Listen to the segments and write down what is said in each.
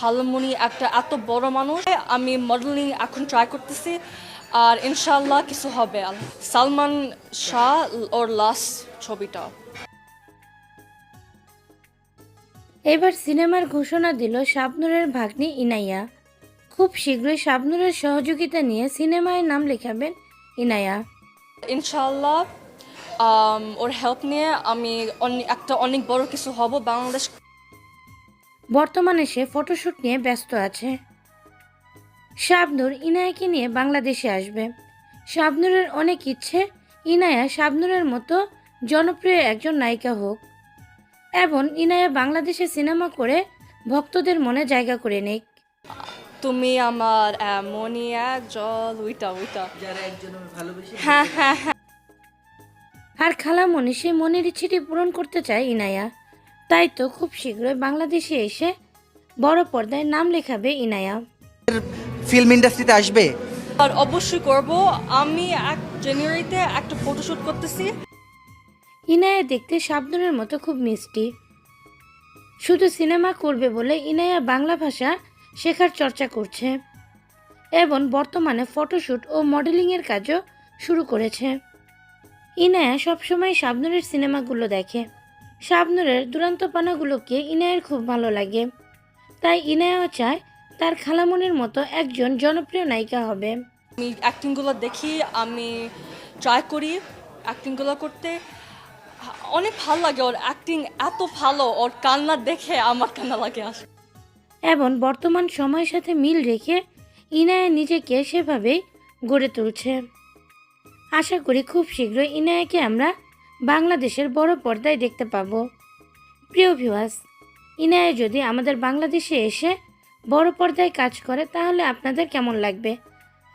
খালামণি একটা এত বড় মানুষ। আমি মডেলিং এখন ট্রাই করতেছি, আর ইনশাল্লাহ কিছু হবে। সালমান শাহ ওর লাস্ট ছবিটা। এবার সিনেমার ঘোষণা দিল শাবনূরের ভাগ্নি ইনায়া। খুব শীঘ্রই শাবনূরের সহযোগিতা নিয়ে সিনেমায় নাম লেখাবেন ইনায়া। ইনশাল্লাহ ওর হেল্প নিয়ে আমি একটা অনেক বড় কিছু হব বাংলাদেশ। বর্তমানে সে ফটোশ্যুট নিয়ে ব্যস্ত আছে। শাবনূর ইনায়াকে নিয়ে বাংলাদেশে আসবে। শাবনূরের অনেক ইচ্ছে ইনায়া শাবনূরের মতো জনপ্রিয় একজন নায়িকা হোক এবং ইনায়া বাংলাদেশে সিনেমা করে ভক্তদের মনে জায়গা করে নিক। তুমি আমার এমনই এক জল, ওইটা যারা একজন ভালোবেসে হ্যাঁ হ্যাঁ হ্যাঁ। আর খালামণি সে মনের ইচ্ছেটি পূরণ করতে চায় ইনায়া। তাই তো খুব শীঘ্রই বাংলাদেশে এসে বড় পর্দায় নাম লেখাবে ইনায়া। ফিল্ম ইন্ডাস্ট্রিতে আসবে। আর অবশ্যই করব। আমি জানুয়ারিতে একটা ফটোশুট করতেছি। ইনায়া দেখতে শাবনূরের মতো খুব মিষ্টি। শুধু সিনেমা করবে বলে ইনায়া বাংলা ভাষা শেখার চর্চা করছে এবং বর্তমানে ফটোশুট ও মডেলিংয়ের কাজও শুরু করেছে। ইনায়া সবসময় শাবনূরের সিনেমাগুলো দেখে। শাবনূরের দুরন্তপনাগুলোকে ইনায়ের খুব ভালো লাগে। তাই ইনায়াও চায় তার খালামণির মতো একজন জনপ্রিয় নায়িকা হবে। আমি অ্যাক্টিংগুলো দেখি, আমি ট্রাই করি অ্যাক্টিংগুলো করতে। অনেক ভালো লাগে ওর অ্যাক্টিং, এত ভালো। ওর কান্না দেখে আমার কান্না লাগে আসে। এবং বর্তমান সময়ের সাথে মিল রেখে ইনায়া নিজেকে সেভাবেই গড়ে তুলছে। আশা করি খুব শীঘ্রই ইনায়াকে আমরা বাংলাদেশের বড় পর্দায় দেখতে পাবো। প্রিয় ভিউয়ার্স, ইনায়া যদি আমাদের বাংলাদেশে এসে বড় পর্দায় কাজ করে তাহলে আপনাদের কেমন লাগবে?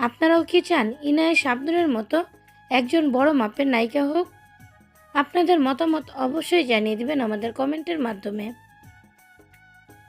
আপনারাও কি চান ইনায়া শাবনূরের মতো একজন বড় মাপের নায়িকা হোক? আপনাদের মতামত অবশ্যই জানিয়ে দিবেন আমাদের কমেন্টের মাধ্যমে।